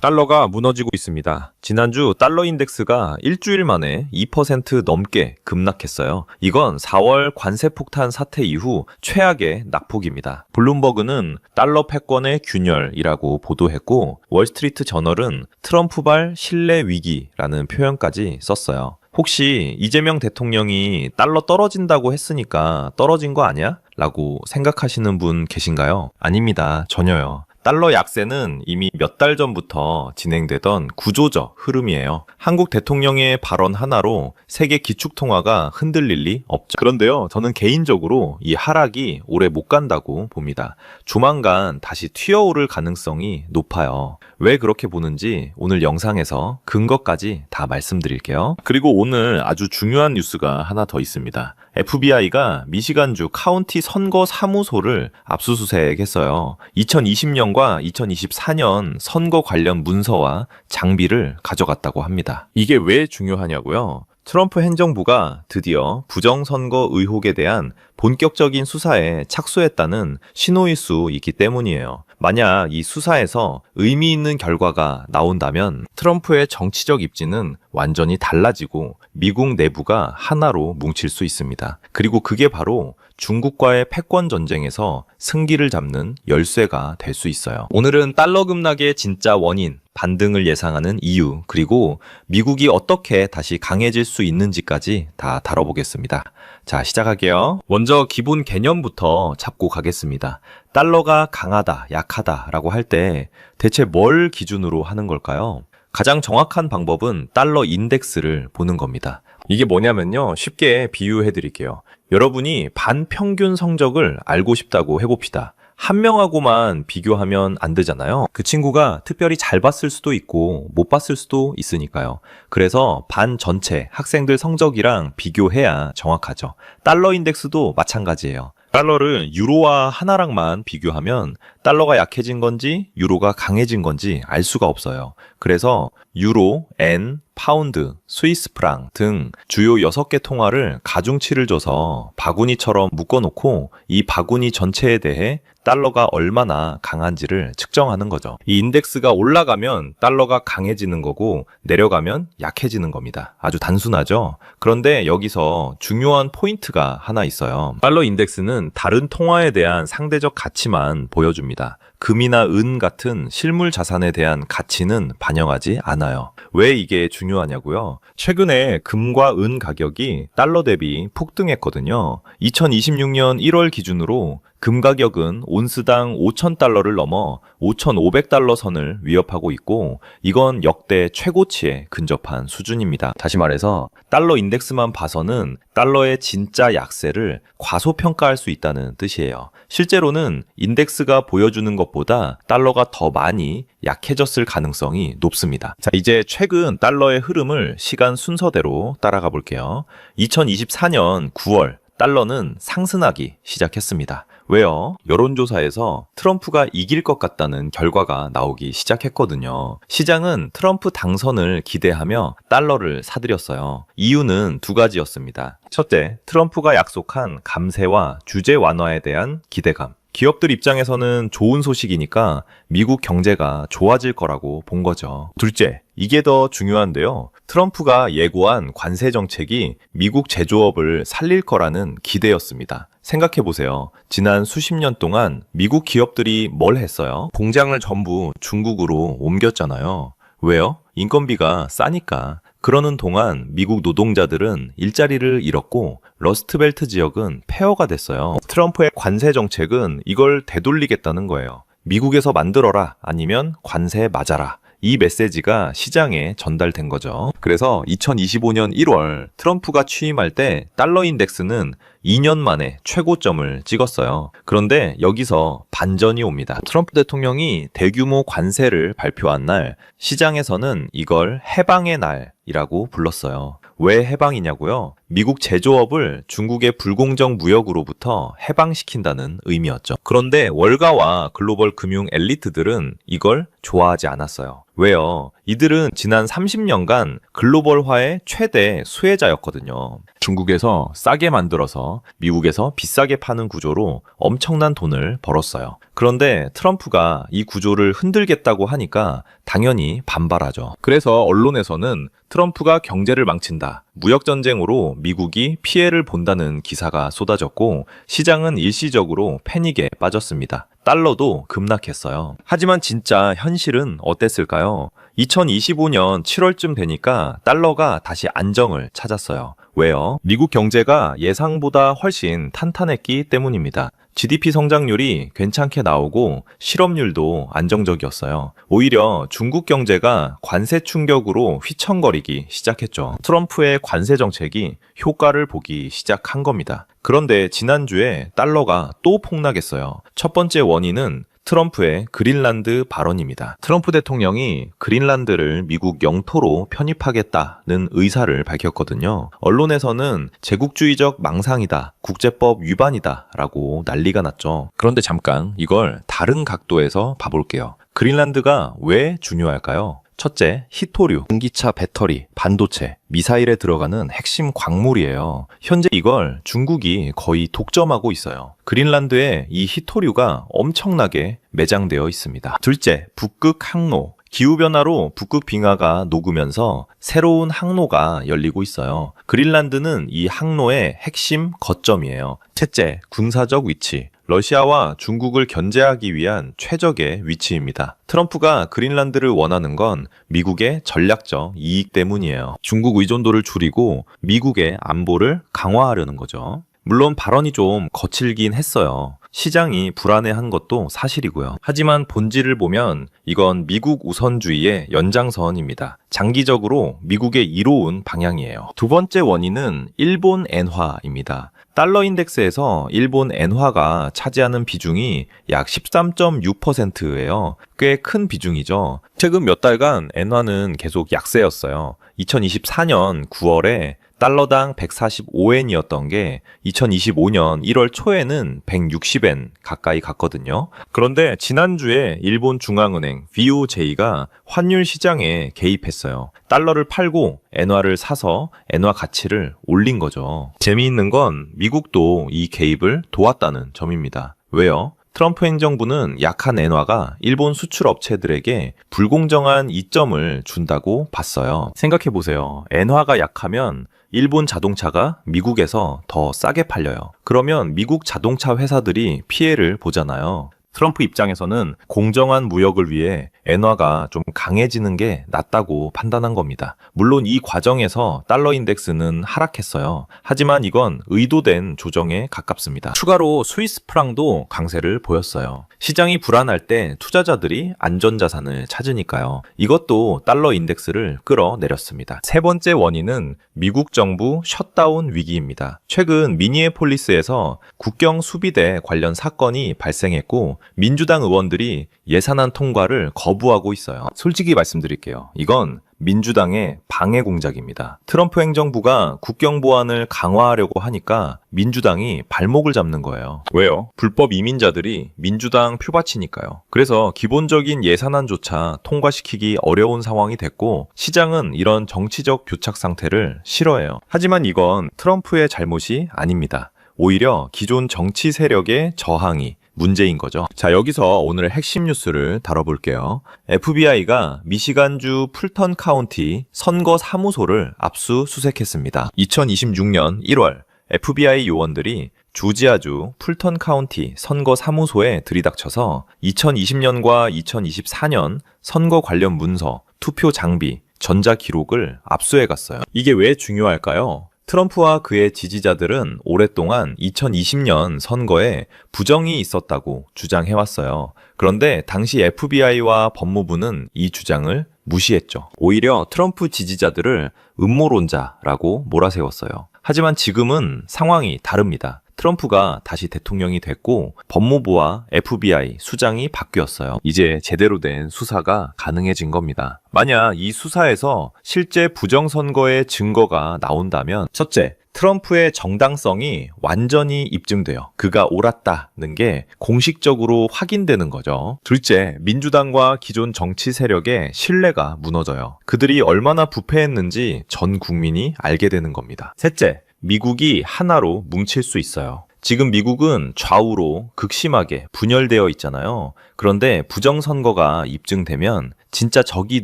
달러가 무너지고 있습니다. 지난주 달러 인덱스가 일주일 만에 2% 넘게 급락했어요. 이건 4월 관세 폭탄 사태 이후 최악의 낙폭입니다. 블룸버그는 달러 패권의 균열이라고 보도했고 월스트리트 저널은 트럼프발 신뢰 위기라는 표현까지 썼어요. 혹시 이재명 대통령이 달러 떨어진다고 했으니까 떨어진 거 아니야? 라고 생각하시는 분 계신가요? 아닙니다. 전혀요. 달러 약세는 이미 몇 달 전부터 진행되던 구조적 흐름이에요. 한국 대통령의 발언 하나로 세계 기축통화가 흔들릴 리 없죠. 그런데요, 저는 개인적으로 이 하락이 오래 못 간다고 봅니다. 조만간 다시 튀어오를 가능성이 높아요. 왜 그렇게 보는지 오늘 영상에서 근거까지 다 말씀드릴게요. 그리고 오늘 아주 중요한 뉴스가 하나 더 있습니다. FBI가 미시간주 카운티 선거 사무소를 압수수색했어요. 2020년과 2024년 선거 관련 문서와 장비를 가져갔다고 합니다. 이게 왜 중요하냐고요? 트럼프 행정부가 드디어 부정선거 의혹에 대한 본격적인 수사에 착수했다는 신호일 수 있기 때문이에요. 만약 이 수사에서 의미 있는 결과가 나온다면 트럼프의 정치적 입지는 완전히 달라지고 미국 내부가 하나로 뭉칠 수 있습니다. 그리고 그게 바로 중국과의 패권 전쟁에서 승기를 잡는 열쇠가 될 수 있어요. 오늘은 달러 급락의 진짜 원인, 반등을 예상하는 이유, 그리고 미국이 어떻게 다시 강해질 수 있는지까지 다 다뤄보겠습니다. 자, 시작할게요. 먼저 기본 개념부터 잡고 가겠습니다. 달러가 강하다, 약하다 라고 할 때 대체 뭘 기준으로 하는 걸까요? 가장 정확한 방법은 달러 인덱스를 보는 겁니다. 이게 뭐냐면요, 쉽게 비유해 드릴게요. 여러분이 반평균 성적을 알고 싶다고 해봅시다. 한 명하고만 비교하면 안 되잖아요. 그 친구가 특별히 잘 봤을 수도 있고 못 봤을 수도 있으니까요. 그래서 반 전체 학생들 성적이랑 비교해야 정확하죠. 달러 인덱스도 마찬가지예요. 달러를 유로와 하나랑만 비교하면 달러가 약해진 건지 유로가 강해진 건지 알 수가 없어요. 그래서 유로, 엔, 파운드, 스위스 프랑 등 주요 6개 통화를 가중치를 줘서 바구니처럼 묶어놓고 이 바구니 전체에 대해 달러가 얼마나 강한지를 측정하는 거죠. 이 인덱스가 올라가면 달러가 강해지는 거고 내려가면 약해지는 겁니다. 아주 단순하죠? 그런데 여기서 중요한 포인트가 하나 있어요. 달러 인덱스는 다른 통화에 대한 상대적 가치만 보여줍니다. 금이나 은 같은 실물 자산에 대한 가치는 반영하지 않아요. 왜 이게 중요하냐고요? 최근에 금과 은 가격이 달러 대비 폭등했거든요. 2026년 1월 기준으로 금 가격은 온스당 5,000달러를 넘어 5,500달러 선을 위협하고 있고 이건 역대 최고치에 근접한 수준입니다. 다시 말해서 달러 인덱스만 봐서는 달러의 진짜 약세를 과소평가할 수 있다는 뜻이에요. 실제로는 인덱스가 보여주는 것보다 달러가 더 많이 약해졌을 가능성이 높습니다. 자, 이제 최근 달러의 흐름을 시간 순서대로 따라가 볼게요. 2024년 9월 달러는 상승하기 시작했습니다. 왜요? 여론조사에서 트럼프가 이길 것 같다는 결과가 나오기 시작했거든요. 시장은 트럼프 당선을 기대하며 달러를 사들였어요. 이유는 두 가지였습니다. 첫째, 트럼프가 약속한 감세와 규제 완화에 대한 기대감. 기업들 입장에서는 좋은 소식이니까 미국 경제가 좋아질 거라고 본 거죠. 둘째, 이게 더 중요한데요. 트럼프가 예고한 관세 정책이 미국 제조업을 살릴 거라는 기대였습니다. 생각해보세요. 지난 수십 년 동안 미국 기업들이 뭘 했어요? 공장을 전부 중국으로 옮겼잖아요. 왜요? 인건비가 싸니까. 그러는 동안 미국 노동자들은 일자리를 잃었고 러스트벨트 지역은 폐허가 됐어요. 트럼프의 관세 정책은 이걸 되돌리겠다는 거예요. 미국에서 만들어라 아니면 관세 맞아라. 이 메시지가 시장에 전달된 거죠. 그래서 2025년 1월 트럼프가 취임할 때 달러 인덱스는 2년 만에 최고점을 찍었어요. 그런데 여기서 반전이 옵니다. 트럼프 대통령이 대규모 관세를 발표한 날 시장에서는 이걸 해방의 날이라고 불렀어요. 왜 해방이냐고요? 미국 제조업을 중국의 불공정 무역으로부터 해방시킨다는 의미였죠. 그런데 월가와 글로벌 금융 엘리트들은 이걸 좋아하지 않았어요. 왜요? 이들은 지난 30년간 글로벌화의 최대 수혜자였거든요. 중국에서 싸게 만들어서 미국에서 비싸게 파는 구조로 엄청난 돈을 벌었어요. 그런데 트럼프가 이 구조를 흔들겠다고 하니까 당연히 반발하죠. 그래서 언론에서는 트럼프가 경제를 망친다, 무역전쟁으로 미국이 피해를 본다는 기사가 쏟아졌고 시장은 일시적으로 패닉에 빠졌습니다. 달러도 급락했어요. 하지만 진짜 현실은 어땠을까요? 2025년 7월쯤 되니까 달러가 다시 안정을 찾았어요. 왜요? 미국 경제가 예상보다 훨씬 탄탄했기 때문입니다. GDP 성장률이 괜찮게 나오고 실업률도 안정적이었어요. 오히려 중국 경제가 관세 충격으로 휘청거리기 시작했죠. 트럼프의 관세 정책이 효과를 보기 시작한 겁니다. 그런데 지난주에 달러가 또 폭락했어요. 첫 번째 원인은 트럼프의 그린란드 발언입니다. 트럼프 대통령이 그린란드를 미국 영토로 편입하겠다는 의사를 밝혔거든요. 언론에서는 제국주의적 망상이다, 국제법 위반이다 라고 난리가 났죠. 그런데 잠깐 이걸 다른 각도에서 봐볼게요. 그린란드가 왜 중요할까요? 첫째, 히토류, 전기차 배터리, 반도체, 미사일에 들어가는 핵심 광물이에요. 현재 이걸 중국이 거의 독점하고 있어요. 그린란드에 이 히토류가 엄청나게 매장되어 있습니다. 둘째, 북극 항로. 기후변화로 북극 빙하가 녹으면서 새로운 항로가 열리고 있어요. 그린란드는 이 항로의 핵심 거점이에요. 셋째, 군사적 위치. 러시아와 중국을 견제하기 위한 최적의 위치입니다. 트럼프가 그린란드를 원하는 건 미국의 전략적 이익 때문이에요. 중국 의존도를 줄이고 미국의 안보를 강화하려는 거죠. 물론 발언이 좀 거칠긴 했어요. 시장이 불안해한 것도 사실이고요. 하지만 본질을 보면 이건 미국 우선주의의 연장선입니다. 장기적으로 미국의 이로운 방향이에요. 두 번째 원인은 일본 엔화입니다. 달러 인덱스에서 일본 엔화가 차지하는 비중이 약 13.6%예요. 꽤 큰 비중이죠. 최근 몇 달간 엔화는 계속 약세였어요. 2024년 9월에 달러당 145엔이었던 게 2025년 1월 초에는 160엔 가까이 갔거든요. 그런데 지난주에 일본 중앙은행 BOJ가 환율 시장에 개입했어요. 달러를 팔고 엔화를 사서 엔화 가치를 올린 거죠. 재미있는 건 미국도 이 개입을 도왔다는 점입니다. 왜요? 트럼프 행정부는 약한 엔화가 일본 수출 업체들에게 불공정한 이점을 준다고 봤어요. 생각해보세요. 엔화가 약하면 일본 자동차가 미국에서 더 싸게 팔려요. 그러면 미국 자동차 회사들이 피해를 보잖아요. 트럼프 입장에서는 공정한 무역을 위해 엔화가 좀 강해지는 게 낫다고 판단한 겁니다. 물론 이 과정에서 달러 인덱스는 하락했어요. 하지만 이건 의도된 조정에 가깝습니다. 추가로 스위스 프랑도 강세를 보였어요. 시장이 불안할 때 투자자들이 안전자산을 찾으니까요. 이것도 달러 인덱스를 끌어내렸습니다. 세 번째 원인은 미국 정부 셧다운 위기입니다. 최근 미니애폴리스에서 국경 수비대 관련 사건이 발생했고 민주당 의원들이 예산안 통과를 거부하고 있어요. 솔직히 말씀드릴게요. 이건 민주당의 방해 공작입니다. 트럼프 행정부가 국경 보안을 강화하려고 하니까 민주당이 발목을 잡는 거예요. 왜요? 불법 이민자들이 민주당 표밭이니까요. 그래서 기본적인 예산안조차 통과시키기 어려운 상황이 됐고 시장은 이런 정치적 교착 상태를 싫어해요. 하지만 이건 트럼프의 잘못이 아닙니다. 오히려 기존 정치 세력의 저항이 문제인 거죠. 자, 여기서 오늘의 핵심 뉴스를 다뤄볼게요. FBI가 미시간주 풀턴 카운티 선거 사무소를 압수수색했습니다. 2026년 1월 FBI 요원들이 조지아주 풀턴 카운티 선거 사무소에 들이닥쳐서 2020년과 2024년 선거 관련 문서, 투표 장비, 전자 기록을 압수해 갔어요. 이게 왜 중요할까요? 트럼프와 그의 지지자들은 오랫동안 2020년 선거에 부정이 있었다고 주장해왔어요. 그런데 당시 FBI와 법무부는 이 주장을 무시했죠. 오히려 트럼프 지지자들을 음모론자라고 몰아세웠어요. 하지만 지금은 상황이 다릅니다. 트럼프가 다시 대통령이 됐고 법무부와 FBI 수장이 바뀌었어요. 이제 제대로 된 수사가 가능해진 겁니다. 만약 이 수사에서 실제 부정선거의 증거가 나온다면 첫째, 트럼프의 정당성이 완전히 입증돼요. 그가 옳았다는 게 공식적으로 확인되는 거죠. 둘째, 민주당과 기존 정치 세력의 신뢰가 무너져요. 그들이 얼마나 부패했는지 전 국민이 알게 되는 겁니다. 셋째, 미국이 하나로 뭉칠 수 있어요. 지금 미국은 좌우로 극심하게 분열되어 있잖아요. 그런데 부정선거가 입증되면 진짜 적이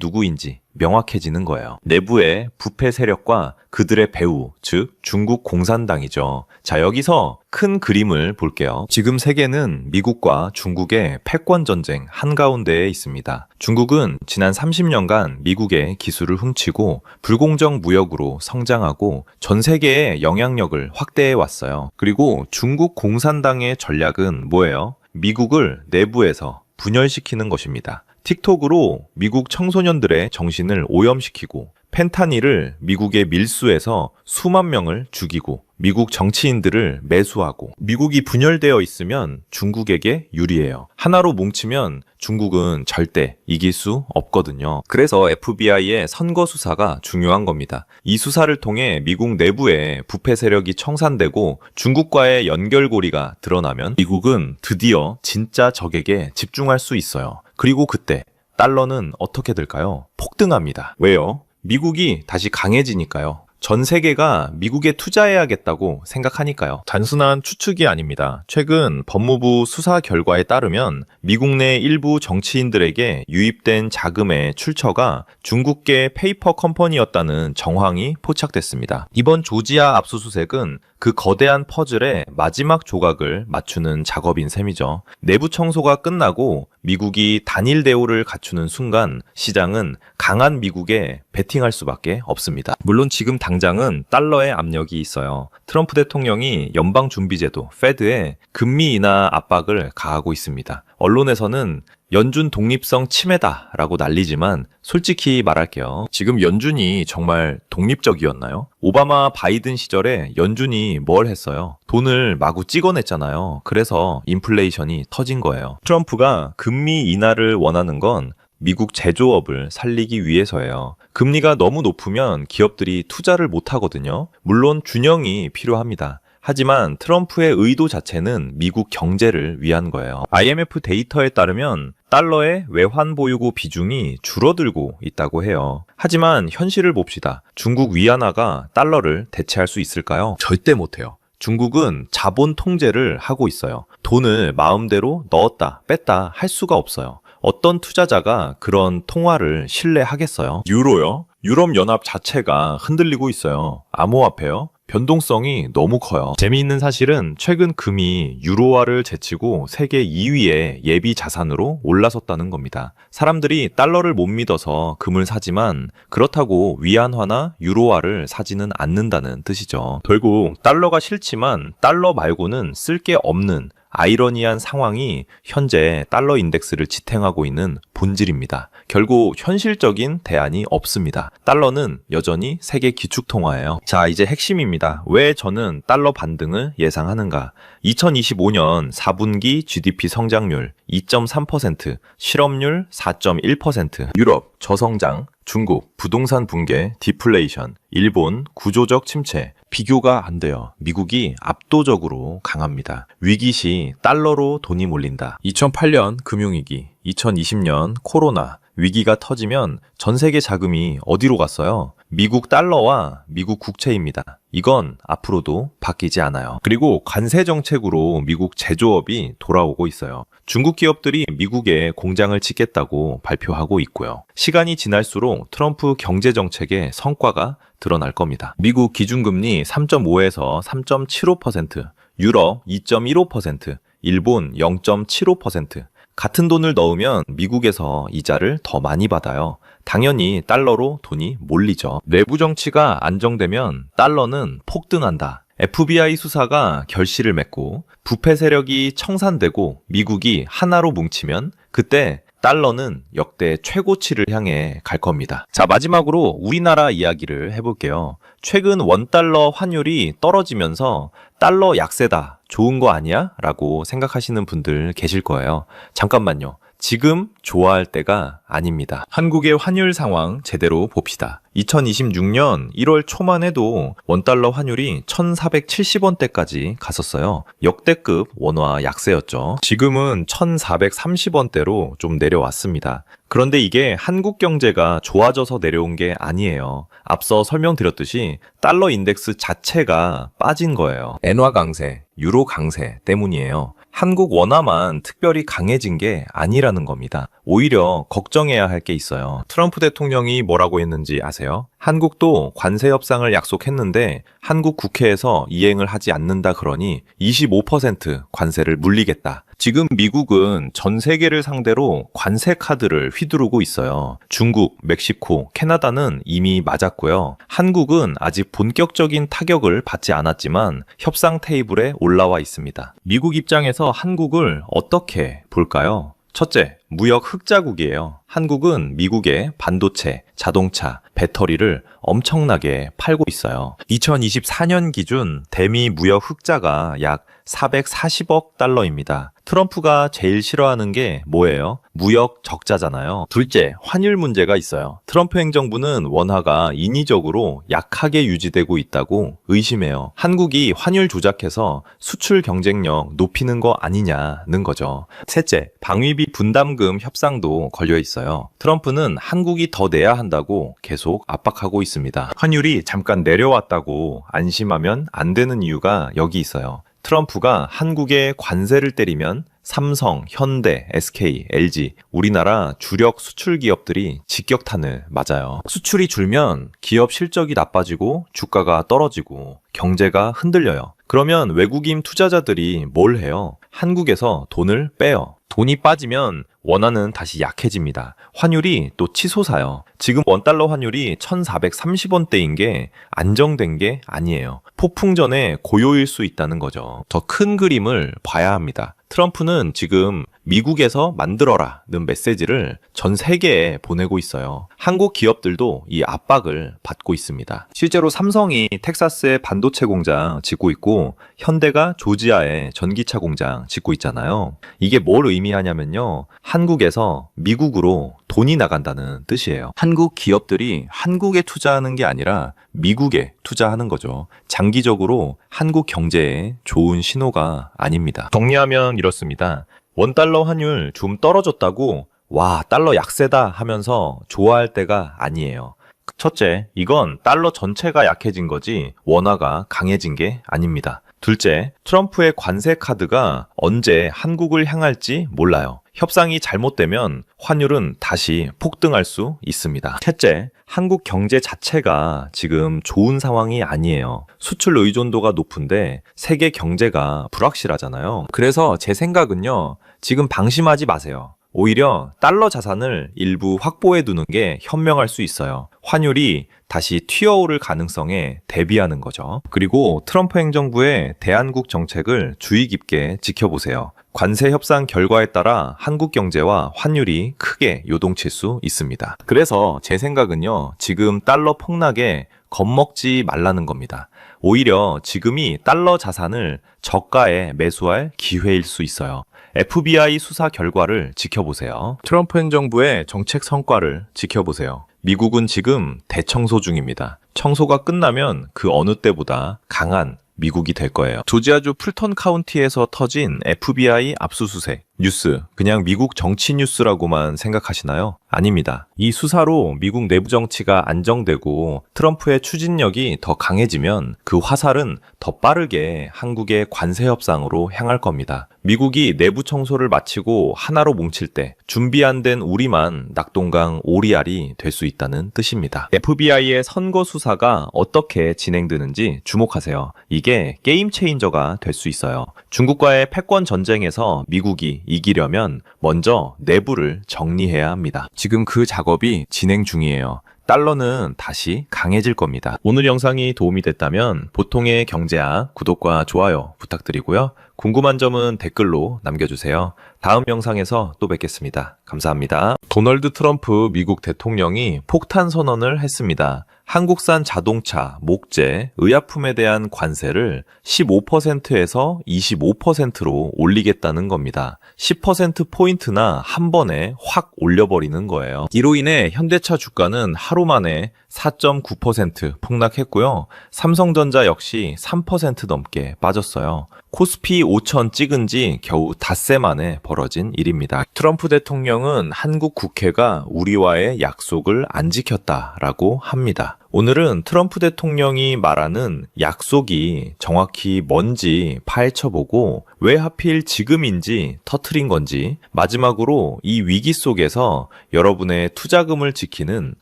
누구인지 명확해지는 거예요. 내부의 부패 세력과 그들의 배후, 즉 중국 공산당이죠. 자, 여기서 큰 그림을 볼게요. 지금 세계는 미국과 중국의 패권 전쟁 한가운데에 있습니다. 중국은 지난 30년간 미국의 기술을 훔치고 불공정 무역으로 성장하고 전 세계의 영향력을 확대해 왔어요. 그리고 중국 공산당의 전략은 뭐예요? 미국을 내부에서 분열시키는 것입니다. 틱톡으로 미국 청소년들의 정신을 오염시키고 펜타닐을 미국의 밀수해서 수만 명을 죽이고 미국 정치인들을 매수하고 미국이 분열되어 있으면 중국에게 유리해요. 하나로 뭉치면 중국은 절대 이길 수 없거든요. 그래서 FBI의 선거 수사가 중요한 겁니다. 이 수사를 통해 미국 내부에 부패 세력이 청산되고 중국과의 연결고리가 드러나면 미국은 드디어 진짜 적에게 집중할 수 있어요. 그리고 그때 달러는 어떻게 될까요? 폭등합니다. 왜요? 미국이 다시 강해지니까요. 전 세계가 미국에 투자해야겠다고 생각하니까요. 단순한 추측이 아닙니다. 최근 법무부 수사 결과에 따르면 미국 내 일부 정치인들에게 유입된 자금의 출처가 중국계 페이퍼 컴퍼니였다는 정황이 포착됐습니다. 이번 조지아 압수수색은 그 거대한 퍼즐의 마지막 조각을 맞추는 작업인 셈이죠. 내부 청소가 끝나고 미국이 단일 대우를 갖추는 순간 시장은 강한 미국에 베팅할 수밖에 없습니다. 물론 지금 당장은 달러의 압력이 있어요. 트럼프 대통령이 연방준비제도 페드에 금리 인하 압박을 가하고 있습니다. 언론에서는 연준 독립성 침해다라고 난리지만 솔직히 말할게요. 지금 연준이 정말 독립적이었나요? 오바마 바이든 시절에 연준이 뭘 했어요? 돈을 마구 찍어냈잖아요. 그래서 인플레이션이 터진 거예요. 트럼프가 금리 인하를 원하는 건 미국 제조업을 살리기 위해서예요. 금리가 너무 높으면 기업들이 투자를 못 하거든요. 물론 균형이 필요합니다. 하지만 트럼프의 의도 자체는 미국 경제를 위한 거예요. IMF 데이터에 따르면 달러의 외환 보유고 비중이 줄어들고 있다고 해요. 하지만 현실을 봅시다. 중국 위안화가 달러를 대체할 수 있을까요? 절대 못해요. 중국은 자본 통제를 하고 있어요. 돈을 마음대로 넣었다 뺐다 할 수가 없어요. 어떤 투자자가 그런 통화를 신뢰하겠어요? 유로요? 유럽연합 자체가 흔들리고 있어요. 암호화폐요? 변동성이 너무 커요. 재미있는 사실은 최근 금이 유로화를 제치고 세계 2위의 예비 자산으로 올라섰다는 겁니다. 사람들이 달러를 못 믿어서 금을 사지만 그렇다고 위안화나 유로화를 사지는 않는다는 뜻이죠. 결국 달러가 싫지만 달러 말고는 쓸 게 없는 아이러니한 상황이 현재 달러 인덱스를 지탱하고 있는 본질입니다. 결국 현실적인 대안이 없습니다. 달러는 여전히 세계 기축통화예요. 자, 이제 핵심입니다. 왜 저는 달러 반등을 예상하는가? 2025년 4분기 GDP 성장률 2.3%, 실업률 4.1%, 유럽 저성장, 중국 부동산 붕괴, 디플레이션, 일본 구조적 침체, 비교가 안 돼요. 미국이 압도적으로 강합니다. 위기 시 달러로 돈이 몰린다. 2008년 금융위기, 2020년 코로나, 위기가 터지면 전 세계 자금이 어디로 갔어요? 미국 달러와 미국 국채입니다. 이건 앞으로도 바뀌지 않아요. 그리고 관세 정책으로 미국 제조업이 돌아오고 있어요. 중국 기업들이 미국에 공장을 짓겠다고 발표하고 있고요. 시간이 지날수록 트럼프 경제 정책의 성과가 드러날 겁니다. 미국 기준금리 3.5에서 3.75%, 유럽 2.15%, 일본 0.75%, 같은 돈을 넣으면 미국에서 이자를 더 많이 받아요. 당연히 달러로 돈이 몰리죠. 내부 정치가 안정되면 달러는 폭등한다. FBI 수사가 결실을 맺고 부패 세력이 청산되고 미국이 하나로 뭉치면 그때 달러는 역대 최고치를 향해 갈 겁니다. 자, 마지막으로 우리나라 이야기를 해볼게요. 최근 원달러 환율이 떨어지면서 달러 약세다, 좋은 거 아니야? 라고 생각하시는 분들 계실 거예요. 잠깐만요. 지금 좋아할 때가 아닙니다. 한국의 환율 상황 제대로 봅시다. 2026년 1월 초만 해도 원달러 환율이 1470원대까지 갔었어요. 역대급 원화 약세였죠. 지금은 1430원대로 좀 내려왔습니다. 그런데 이게 한국 경제가 좋아져서 내려온 게 아니에요. 앞서 설명드렸듯이 달러 인덱스 자체가 빠진 거예요. 엔화 강세, 유로 강세 때문이에요. 한국 원화만 특별히 강해진 게 아니라는 겁니다. 오히려 걱정해야 할 게 있어요. 트럼프 대통령이 뭐라고 했는지 아세요? 한국도 관세 협상을 약속했는데 한국 국회에서 이행을 하지 않는다 그러니 25% 관세를 물리겠다. 지금 미국은 전 세계를 상대로 관세 카드를 휘두르고 있어요. 중국, 멕시코, 캐나다는 이미 맞았고요. 한국은 아직 본격적인 타격을 받지 않았지만 협상 테이블에 올라와 있습니다. 미국 입장에서 한국을 어떻게 볼까요? 첫째, 무역 흑자국이에요. 한국은 미국의 반도체, 자동차, 배터리를 엄청나게 팔고 있어요. 2024년 기준 대미 무역 흑자가 약 440억 달러입니다. 트럼프가 제일 싫어하는 게 뭐예요? 무역 적자잖아요. 둘째, 환율 문제가 있어요. 트럼프 행정부는 원화가 인위적으로 약하게 유지되고 있다고 의심해요. 한국이 환율 조작해서 수출 경쟁력 높이는 거 아니냐는 거죠. 셋째, 방위비 분담금 협상도 걸려 있어요. 트럼프는 한국이 더 내야 한다고 계속 압박하고 있습니다. 환율이 잠깐 내려왔다고 안심하면 안 되는 이유가 여기 있어요. 트럼프가 한국에 관세를 때리면 삼성, 현대, SK, LG, 우리나라 주력 수출 기업들이 직격탄을 맞아요. 수출이 줄면 기업 실적이 나빠지고 주가가 떨어지고 경제가 흔들려요. 그러면 외국인 투자자들이 뭘 해요? 한국에서 돈을 빼요. 돈이 빠지면 원화는 다시 약해집니다. 환율이 또 치솟아요. 지금 원달러 환율이 1430원대인 게 안정된 게 아니에요. 폭풍 전에 고요일 수 있다는 거죠. 더 큰 그림을 봐야 합니다. 트럼프는 지금 미국에서 만들어라는 메시지를 전 세계에 보내고 있어요. 한국 기업들도 이 압박을 받고 있습니다. 실제로 삼성이 텍사스에 반도체 공장 짓고 있고 현대가 조지아에 전기차 공장 짓고 있잖아요. 이게 뭘 의미하냐면요. 한국에서 미국으로 돈이 나간다는 뜻이에요. 한국 기업들이 한국에 투자하는 게 아니라 미국에 투자하는 거죠. 장기적으로 한국 경제에 좋은 신호가 아닙니다. 정리하면 이렇습니다. 원달러 환율 좀 떨어졌다고 와 달러 약세다 하면서 좋아할 때가 아니에요. 첫째, 이건 달러 전체가 약해진 거지 원화가 강해진 게 아닙니다. 둘째, 트럼프의 관세 카드가 언제 한국을 향할지 몰라요. 협상이 잘못되면 환율은 다시 폭등할 수 있습니다. 셋째, 한국 경제 자체가 지금 좋은 상황이 아니에요. 수출 의존도가 높은데 세계 경제가 불확실하잖아요. 그래서 제 생각은요, 지금 방심하지 마세요. 오히려 달러 자산을 일부 확보해 두는 게 현명할 수 있어요. 환율이 다시 튀어오를 가능성에 대비하는 거죠. 그리고 트럼프 행정부의 대한국 정책을 주의 깊게 지켜보세요. 관세 협상 결과에 따라 한국 경제와 환율이 크게 요동칠 수 있습니다. 그래서 제 생각은요, 지금 달러 폭락에 겁먹지 말라는 겁니다. 오히려 지금이 달러 자산을 저가에 매수할 기회일 수 있어요. FBI 수사 결과를 지켜보세요. 트럼프 행정부의 정책 성과를 지켜보세요. 미국은 지금 대청소 중입니다. 청소가 끝나면 그 어느 때보다 강한 미국이 될 거예요. 조지아주 풀턴 카운티에서 터진 FBI 압수수색 뉴스, 그냥 미국 정치 뉴스라고만 생각하시나요? 아닙니다. 이 수사로 미국 내부 정치가 안정되고 트럼프의 추진력이 더 강해지면 그 화살은 더 빠르게 한국의 관세 협상으로 향할 겁니다. 미국이 내부 청소를 마치고 하나로 뭉칠 때 준비 안 된 우리만 낙동강 오리알이 될 수 있다는 뜻입니다. FBI의 선거 수사가 어떻게 진행되는지 주목하세요. 이게 게임 체인저가 될 수 있어요. 중국과의 패권 전쟁에서 미국이 이기려면 먼저 내부를 정리해야 합니다. 지금 그 작업이 진행 중이에요. 달러는 다시 강해질 겁니다. 오늘 영상이 도움이 됐다면 보통의 경제학 구독과 좋아요 부탁드리고요. 궁금한 점은 댓글로 남겨주세요. 다음 영상에서 또 뵙겠습니다. 감사합니다. 도널드 트럼프 미국 대통령이 폭탄 선언을 했습니다. 한국산 자동차, 목재, 의약품에 대한 관세를 15%에서 25%로 올리겠다는 겁니다. 10%포인트나 한 번에 확 올려버리는 거예요. 이로 인해 현대차 주가는 하루 만에 4.9% 폭락했고요. 삼성전자 역시 3% 넘게 빠졌어요. 코스피 5천 찍은 지 겨우 닷새 만에 벌어진 일입니다. 트럼프 대통령은 한국 국회가 우리와의 약속을 안 지켰다라고 합니다. 오늘은 트럼프 대통령이 말하는 약속이 정확히 뭔지 파헤쳐보고 왜 하필 지금인지 터트린 건지, 마지막으로 이 위기 속에서 여러분의 투자금을 지키는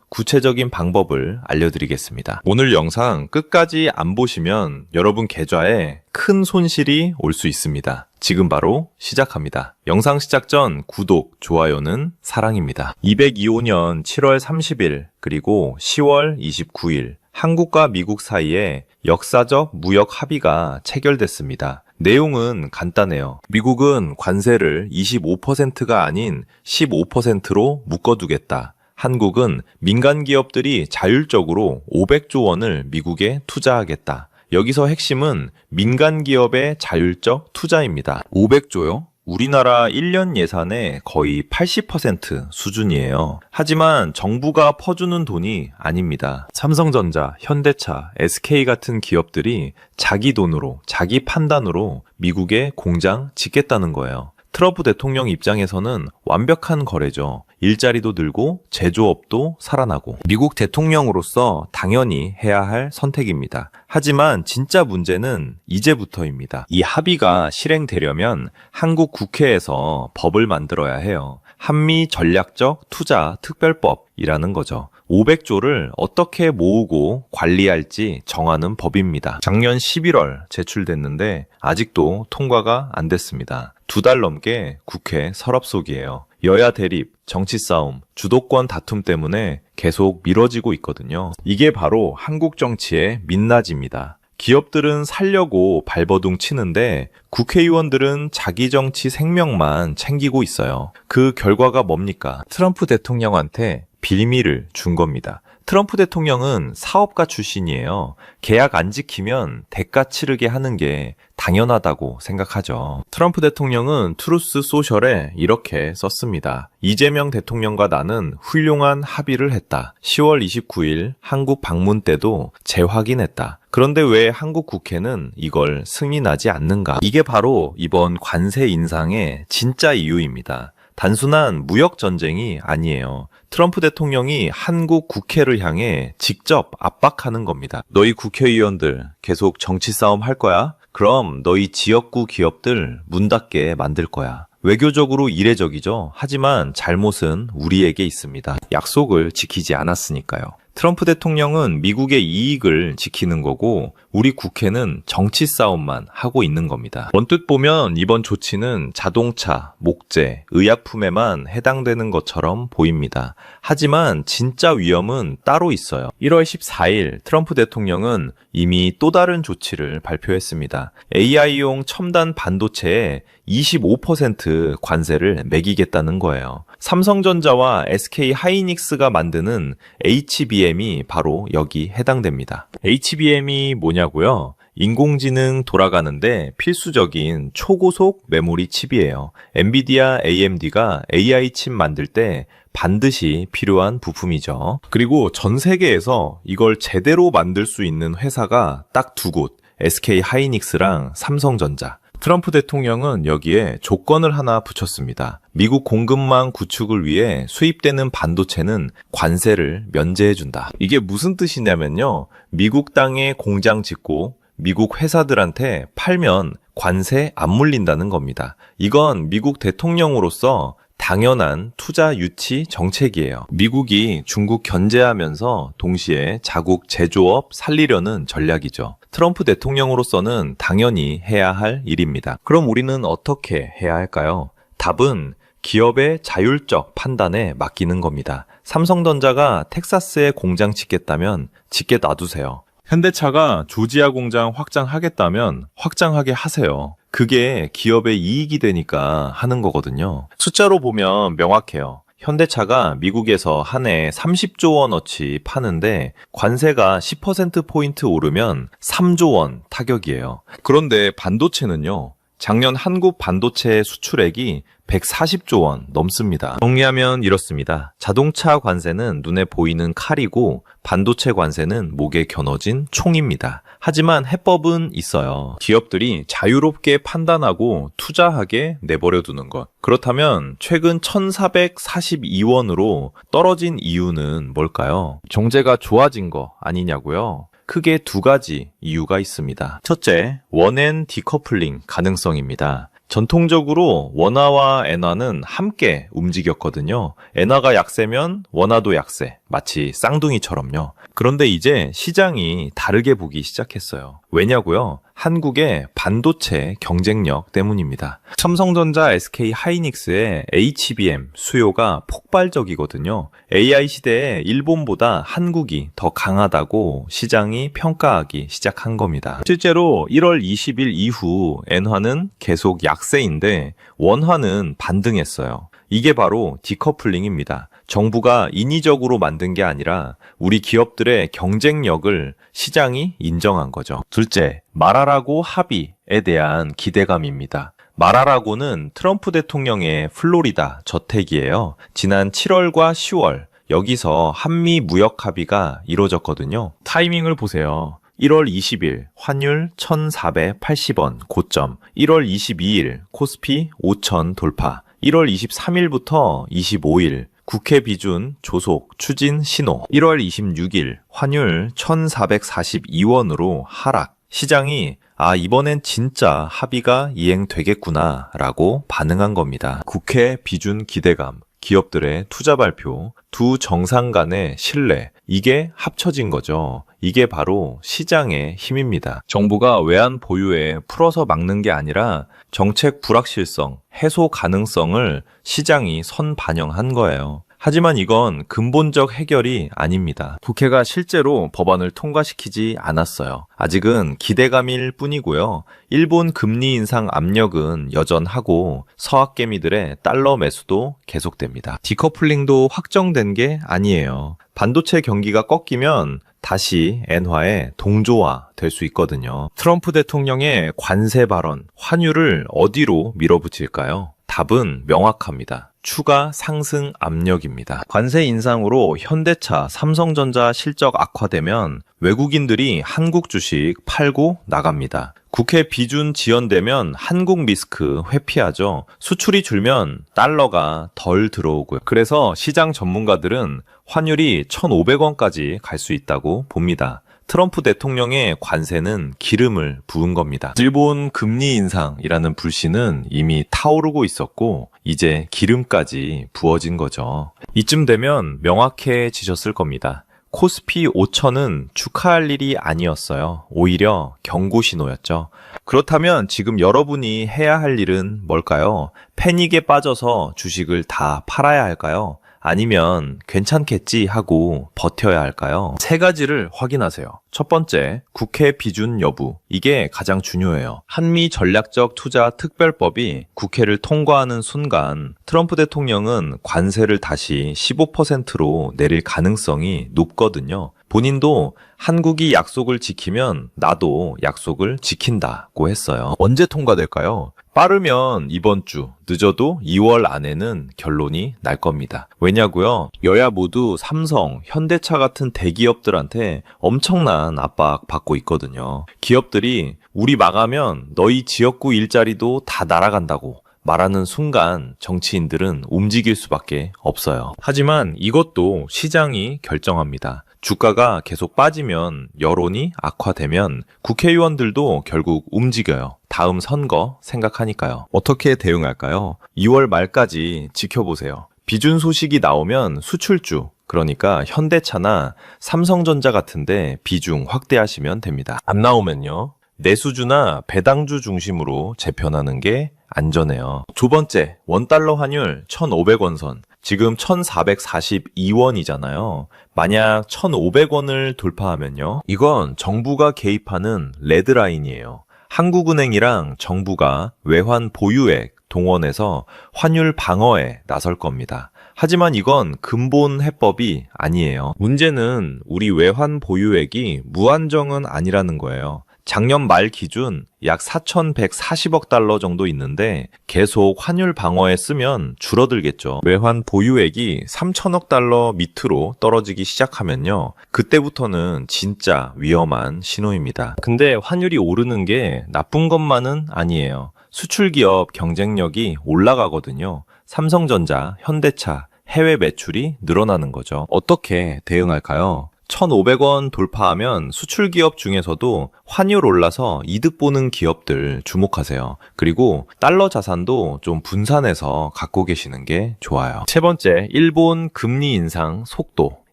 구체적인 방법을 알려드리겠습니다. 오늘 영상 끝까지 안 보시면 여러분 계좌에 큰 손실이 올 수 있습니다. 지금 바로 시작합니다. 영상 시작 전 구독, 좋아요는 사랑입니다. 225년 7월 30일 그리고 10월 29일 한국과 미국 사이에 역사적 무역 합의가 체결됐습니다. 내용은 간단해요. 미국은 관세를 25%가 아닌 15%로 묶어두겠다. 한국은 민간 기업들이 자율적으로 500조 원을 미국에 투자하겠다. 여기서 핵심은 민간 기업의 자율적 투자입니다. 500조요? 우리나라 1년 예산의 거의 80% 수준이에요. 하지만 정부가 퍼주는 돈이 아닙니다. 삼성전자, 현대차, SK 같은 기업들이 자기 돈으로, 자기 판단으로 미국에 공장 짓겠다는 거예요. 트럼프 대통령 입장에서는 완벽한 거래죠. 일자리도 늘고 제조업도 살아나고. 미국 대통령으로서 당연히 해야 할 선택입니다. 하지만 진짜 문제는 이제부터입니다. 이 합의가 실행되려면 한국 국회에서 법을 만들어야 해요. 한미 전략적 투자 특별법이라는 거죠. 500조를 어떻게 모으고 관리할지 정하는 법입니다. 작년 11월 제출됐는데 아직도 통과가 안 됐습니다. 2달 넘게 국회 서랍 속이에요. 여야 대립, 정치 싸움, 주도권 다툼 때문에 계속 미뤄지고 있거든요. 이게 바로 한국 정치의 민낯입니다. 기업들은 살려고 발버둥 치는데 국회의원들은 자기 정치 생명만 챙기고 있어요. 그 결과가 뭡니까? 트럼프 대통령한테 빌미를 준 겁니다. 트럼프 대통령은 사업가 출신이에요. 계약 안 지키면 대가 치르게 하는 게 당연하다고 생각하죠. 트럼프 대통령은 트루스 소셜에 이렇게 썼습니다. 이재명 대통령과 나는 훌륭한 합의를 했다. 10월 29일 한국 방문 때도 재확인했다. 그런데 왜 한국 국회는 이걸 승인하지 않는가? 이게 바로 이번 관세 인상의 진짜 이유입니다. 단순한 무역 전쟁이 아니에요. 트럼프 대통령이 한국 국회를 향해 직접 압박하는 겁니다. 너희 국회의원들 계속 정치 싸움 할 거야? 그럼 너희 지역구 기업들 문 닫게 만들 거야. 외교적으로 이례적이죠. 하지만 잘못은 우리에게 있습니다. 약속을 지키지 않았으니까요. 트럼프 대통령은 미국의 이익을 지키는 거고 우리 국회는 정치 싸움만 하고 있는 겁니다. 언뜻 보면 이번 조치는 자동차, 목재, 의약품에만 해당되는 것처럼 보입니다. 하지만 진짜 위험은 따로 있어요. 1월 14일 트럼프 대통령은 이미 또 다른 조치를 발표했습니다. AI용 첨단 반도체에 25% 관세를 매기겠다는 거예요. 삼성전자와 SK 하이닉스가 만드는 HBM이 바로 여기 해당됩니다. HBM이 뭐냐고요? 인공지능 돌아가는데 필수적인 초고속 메모리 칩이에요. 엔비디아, AMD가 AI 칩 만들 때 반드시 필요한 부품이죠. 그리고 전 세계에서 이걸 제대로 만들 수 있는 회사가 딱 2곳, SK 하이닉스랑 삼성전자. 트럼프 대통령은 여기에 조건을 하나 붙였습니다. 미국 공급망 구축을 위해 수입되는 반도체는 관세를 면제해준다. 이게 무슨 뜻이냐면요. 미국 땅에 공장 짓고 미국 회사들한테 팔면 관세 안 물린다는 겁니다. 이건 미국 대통령으로서 당연한 투자 유치 정책이에요. 미국이 중국 견제하면서 동시에 자국 제조업 살리려는 전략이죠. 트럼프 대통령으로서는 당연히 해야 할 일입니다. 그럼 우리는 어떻게 해야 할까요? 답은 기업의 자율적 판단에 맡기는 겁니다. 삼성전자가 텍사스에 공장 짓겠다면 짓게 놔두세요. 현대차가 조지아 공장 확장하겠다면 확장하게 하세요. 그게 기업의 이익이 되니까 하는 거거든요. 숫자로 보면 명확해요. 현대차가 미국에서 한 해 30조 원어치 파는데 관세가 10%포인트 오르면 3조 원 타격이에요. 그런데 반도체는요. 작년 한국 반도체 수출액이 140조 원 넘습니다. 정리하면 이렇습니다. 자동차 관세는 눈에 보이는 칼이고 반도체 관세는 목에 겨눠진 총입니다. 하지만 해법은 있어요. 기업들이 자유롭게 판단하고 투자하게 내버려 두는 것. 그렇다면 최근 1442원으로 떨어진 이유는 뭘까요? 경제가 좋아진 거 아니냐고요? 크게 두 가지 이유가 있습니다. 첫째, 원엔 디커플링 가능성입니다. 전통적으로 원화와 엔화는 함께 움직였거든요. 엔화가 약세면 원화도 약세, 마치 쌍둥이처럼요. 그런데 이제 시장이 다르게 보기 시작했어요. 왜냐고요? 한국의 반도체 경쟁력 때문입니다. 삼성전자, SK 하이닉스의 HBM 수요가 폭발적이거든요. AI 시대에 일본보다 한국이 더 강하다고 시장이 평가하기 시작한 겁니다. 실제로 1월 20일 이후 엔화는 계속 약세인데 원화는 반등했어요. 이게 바로 디커플링입니다. 정부가 인위적으로 만든 게 아니라 우리 기업들의 경쟁력을 시장이 인정한 거죠. 둘째, 마라라고 합의에 대한 기대감입니다. 마라라고는 트럼프 대통령의 플로리다 저택이에요. 지난 7월과 10월 여기서 한미 무역 합의가 이루어졌거든요. 타이밍을 보세요. 1월 20일 환율 1,480원 고점, 1월 22일 코스피 5,000 돌파, 1월 23일부터 25일 국회 비준 조속 추진 신호, 1월 26일 환율 1,442원으로 하락. 시장이 이번엔 진짜 합의가 이행되겠구나 라고 반응한 겁니다. 국회 비준 기대감, 기업들의 투자 발표, 두 정상 간의 신뢰, 이게 합쳐진 거죠. 이게 바로 시장의 힘입니다. 정부가 외환 보유에 풀어서 막는 게 아니라 정책 불확실성, 해소 가능성을 시장이 선반영한 거예요. 하지만 이건 근본적 해결이 아닙니다. 국회가 실제로 법안을 통과시키지 않았어요. 아직은 기대감일 뿐이고요. 일본 금리 인상 압력은 여전하고 서학개미들의 달러 매수도 계속됩니다. 디커플링도 확정된 게 아니에요. 반도체 경기가 꺾이면 다시 엔화에 동조화 될 수 있거든요. 트럼프 대통령의 관세 발언, 환율을 어디로 밀어붙일까요? 답은 명확합니다. 추가 상승 압력입니다. 관세 인상으로 현대차, 삼성전자 실적 악화되면 외국인들이 한국 주식 팔고 나갑니다. 국회 비준 지연되면 한국 리스크 회피하죠. 수출이 줄면 달러가 덜 들어오고요. 그래서 시장 전문가들은 환율이 1,500원까지 갈 수 있다고 봅니다. 트럼프 대통령의 관세는 기름을 부은 겁니다. 일본 금리 인상이라는 불씨는 이미 타오르고 있었고 이제 기름까지 부어진 거죠. 이쯤 되면 명확해지셨을 겁니다. 코스피 5천은 축하할 일이 아니었어요. 오히려 경고 신호였죠. 그렇다면 지금 여러분이 해야 할 일은 뭘까요? 패닉에 빠져서 주식을 다 팔아야 할까요? 아니면 괜찮겠지 하고 버텨야 할까요? 세 가지를 확인하세요. 첫 번째, 국회 비준 여부. 이게 가장 중요해요. 한미 전략적 투자 특별법이 국회를 통과하는 순간 트럼프 대통령은 관세를 다시 15%로 내릴 가능성이 높거든요. 본인도 한국이 약속을 지키면 나도 약속을 지킨다고 했어요. 언제 통과될까요? 빠르면 이번 주, 늦어도 2월 안에는 결론이 날 겁니다. 왜냐고요? 여야 모두 삼성, 현대차 같은 대기업들한테 엄청난 압박 받고 있거든요. 기업들이 우리 망하면 너희 지역구 일자리도 다 날아간다고 말하는 순간 정치인들은 움직일 수밖에 없어요. 하지만 이것도 시장이 결정합니다. 주가가 계속 빠지면, 여론이 악화되면 국회의원들도 결국 움직여요. 다음 선거 생각하니까요. 어떻게 대응할까요? 2월 말까지 지켜보세요. 비준 소식이 나오면 수출주, 그러니까 현대차나 삼성전자 같은데 비중 확대하시면 됩니다. 안 나오면요, 내수주나 배당주 중심으로 재편하는 게 안전해요. 두 번째, 원달러 환율 1,500원 선. 지금 1,442원이잖아요. 만약 1,500원을 돌파하면요, 이건 정부가 개입하는 레드라인이에요. 한국은행이랑 정부가 외환 보유액 동원해서 환율 방어에 나설 겁니다. 하지만 이건 근본 해법이 아니에요. 문제는 우리 외환 보유액이 무한정은 아니라는 거예요. 작년 말 기준 약 4,140억 달러 정도 있는데 계속 환율 방어에 쓰면 줄어들겠죠. 외환 보유액이 3,000억 달러 밑으로 떨어지기 시작하면요. 그때부터는 진짜 위험한 신호입니다. 근데 환율이 오르는 게 나쁜 것만은 아니에요. 수출 기업 경쟁력이 올라가거든요. 삼성전자, 현대차, 해외 매출이 늘어나는 거죠. 어떻게 대응할까요? 1,500원 돌파하면 수출 기업 중에서도 환율 올라서 이득 보는 기업들 주목하세요. 그리고 달러 자산도 좀 분산해서 갖고 계시는 게 좋아요. 세 번째, 일본 금리 인상 속도.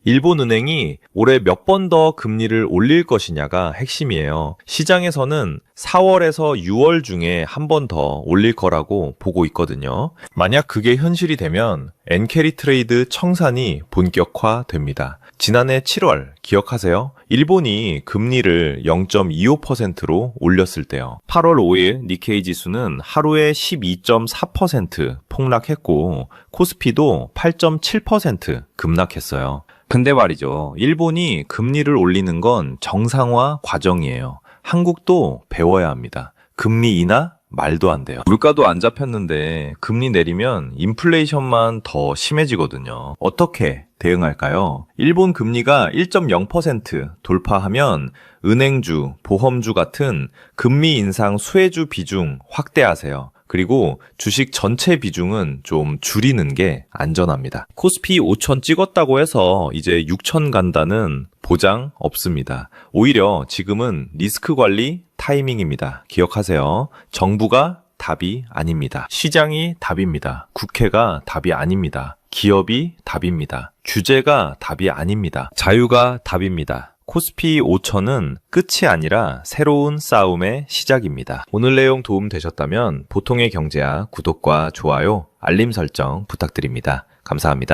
일본은행이 올해 몇 번 더 금리를 올릴 것이냐가 핵심이에요. 시장에서는 4월에서 6월 중에 한 번 더 올릴 거라고 보고 있거든요. 만약 그게 현실이 되면 엔캐리 트레이드 청산이 본격화됩니다. 지난해 7월 기억하세요? 일본이 금리를 0.25%로 올렸을 때요. 8월 5일 니케이 지수는 하루에 12.4% 폭락했고 코스피도 8.7% 급락했어요. 근데 말이죠. 일본이 금리를 올리는 건 정상화 과정이에요. 한국도 배워야 합니다. 금리 인하? 말도 안 돼요. 물가도 안 잡혔는데 금리 내리면 인플레이션만 더 심해지거든요. 어떻게 대응할까요? 일본 금리가 1.0% 돌파하면 은행주, 보험주 같은 금리 인상 수혜주 비중 확대하세요. 그리고 주식 전체 비중은 좀 줄이는 게 안전합니다. 코스피 5,000 찍었다고 해서 이제 6,000 간다는 보장 없습니다. 오히려 지금은 리스크 관리 타이밍입니다. 기억하세요. 정부가 답이 아닙니다. 시장이 답입니다. 국회가 답이 아닙니다. 기업이 답입니다. 규제가 답이 아닙니다. 자유가 답입니다. 코스피 5,000은 끝이 아니라 새로운 싸움의 시작입니다. 오늘 내용 도움 되셨다면 보통의 경제학 구독과 좋아요, 알림 설정 부탁드립니다. 감사합니다.